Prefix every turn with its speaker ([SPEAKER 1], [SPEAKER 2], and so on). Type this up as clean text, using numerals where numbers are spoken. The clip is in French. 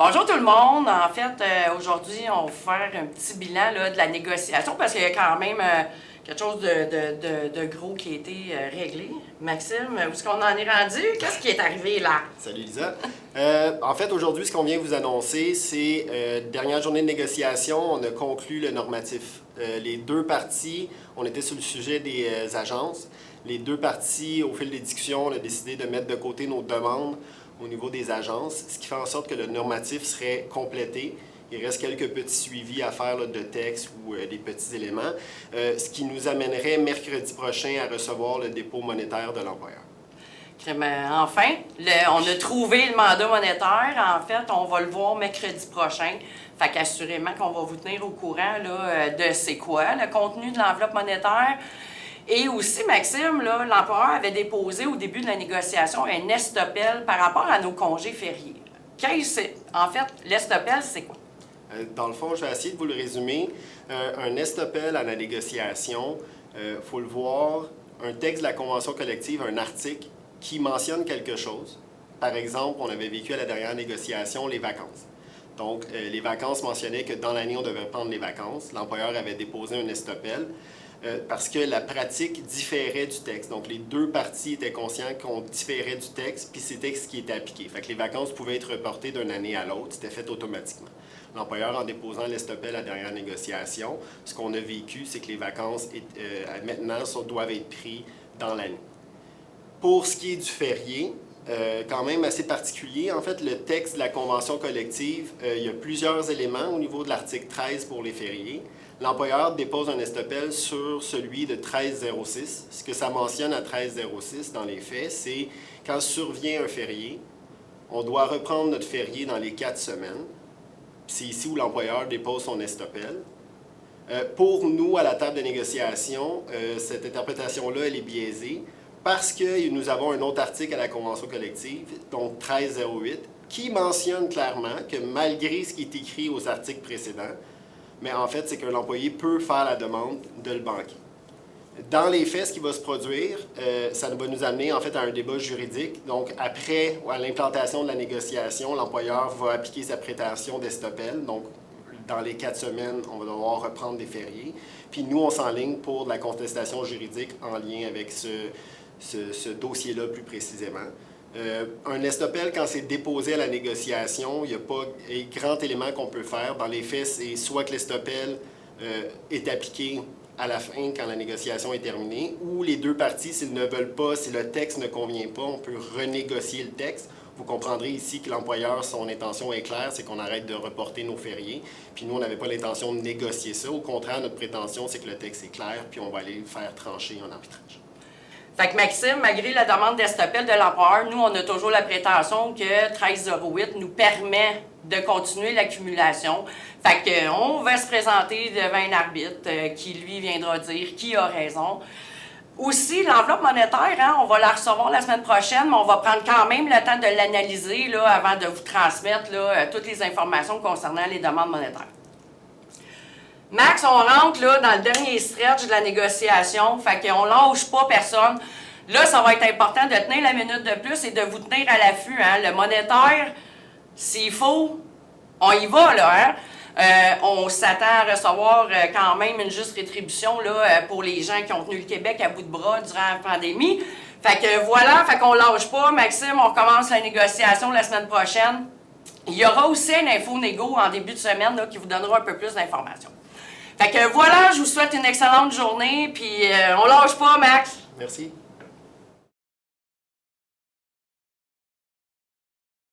[SPEAKER 1] Bonjour tout le monde. En fait, aujourd'hui, on va faire un petit bilan là, de la négociation parce qu'il y a quand même quelque chose de gros qui a été réglé. Maxime, où est-ce qu'on en est rendu? Qu'est-ce qui est arrivé là?
[SPEAKER 2] Salut Lisa. En fait, aujourd'hui, ce qu'on vient vous annoncer, c'est dernière journée de négociation, on a conclu le normatif. Les deux parties, on était sur le sujet des agences. Les deux parties, au fil des discussions, on a décidé de mettre de côté nos demandes au niveau des agences, ce qui fait en sorte que le normatif serait complété. Il reste quelques petits suivis à faire là, de texte ou des petits éléments, ce qui nous amènerait mercredi prochain à recevoir le dépôt monétaire de l'employeur.
[SPEAKER 1] Enfin, on a trouvé le mandat monétaire. En fait, on va le voir mercredi prochain. Fait qu'assurément qu'on va vous tenir au courant là, de c'est quoi le contenu de l'enveloppe monétaire. Et aussi, Maxime, l'employeur avait déposé au début de la négociation un estopel par rapport à nos congés fériés. En fait, l'estopel, c'est quoi?
[SPEAKER 2] Dans le fond, je vais essayer de vous le résumer. Un estopel à la négociation, faut le voir, un texte de la convention collective, un article qui mentionne quelque chose. Par exemple, on avait vécu à la dernière négociation les vacances. Donc, les vacances mentionnaient que dans l'année, on devait prendre les vacances. L'employeur avait déposé un estopel parce que la pratique différait du texte. Donc, les deux parties étaient conscients qu'on différait du texte, puis c'était ce qui était appliqué. Fait que les vacances pouvaient être reportées d'une année à l'autre. C'était fait automatiquement. L'employeur, en déposant l'estopel à la dernière négociation, ce qu'on a vécu, c'est que les vacances, maintenant, doivent être prises dans l'année. Pour ce qui est du férié, quand même assez particulier. En fait, le texte de la convention collective, il y a plusieurs éléments au niveau de l'article 13 pour les fériés. L'employeur dépose un estopel sur celui de 1306. Ce que ça mentionne à 1306 dans les faits, c'est quand survient un férié, on doit reprendre notre férié dans les 4 semaines. C'est ici où l'employeur dépose son estopel. Pour nous, à la table de négociation, cette interprétation-là, elle est biaisée parce que nous avons un autre article à la convention collective, donc 1308, qui mentionne clairement que malgré ce qui est écrit aux articles précédents, mais en fait, c'est que l'employé peut faire la demande de le banquer. Dans les faits, ce qui va se produire, ça va nous amener en fait à un débat juridique. Donc, après à l'implantation de la négociation, l'employeur va appliquer sa prétention d'estopel. Donc, dans les 4 semaines, on va devoir reprendre des fériés. Puis nous, on s'enligne pour de la contestation juridique en lien avec ce dossier-là plus précisément. Un estopel, quand c'est déposé à la négociation, il n'y a pas grand élément qu'on peut faire. Dans les faits, c'est soit que l'estopel est appliqué à la fin, quand la négociation est terminée, ou les deux parties, s'ils ne veulent pas, si le texte ne convient pas, on peut renégocier le texte. Vous comprendrez ici que l'employeur, son intention est claire, c'est qu'on arrête de reporter nos fériés. Puis nous, on n'avait pas l'intention de négocier ça. Au contraire, notre prétention, c'est que le texte est clair, puis on va aller le faire trancher en arbitrage.
[SPEAKER 1] Fait que Maxime, malgré la demande d'estopel de l'employeur, nous, on a toujours la prétention que 1308 nous permet de continuer l'accumulation. Fait qu'on va se présenter devant un arbitre qui, lui, viendra dire qui a raison. Aussi, l'enveloppe monétaire, on va la recevoir la semaine prochaine, mais on va prendre quand même le temps de l'analyser là, avant de vous transmettre là, toutes les informations concernant les demandes monétaires. Max, on rentre là, dans le dernier stretch de la négociation, fait qu'on lâche pas personne. Là, ça va être important de tenir la minute de plus et de vous tenir à l'affût. Hein. Le monétaire, s'il faut, on y va, là. Hein. On s'attend à recevoir quand même une juste rétribution là, pour les gens qui ont tenu le Québec à bout de bras durant la pandémie. Fait que voilà, fait qu'on lâche pas. Maxime, on commence la négociation la semaine prochaine. Il y aura aussi une info négo en début de semaine là, qui vous donnera un peu plus d'informations. Fait que voilà, je vous souhaite une excellente journée, puis on lâche pas, Max.
[SPEAKER 2] Merci.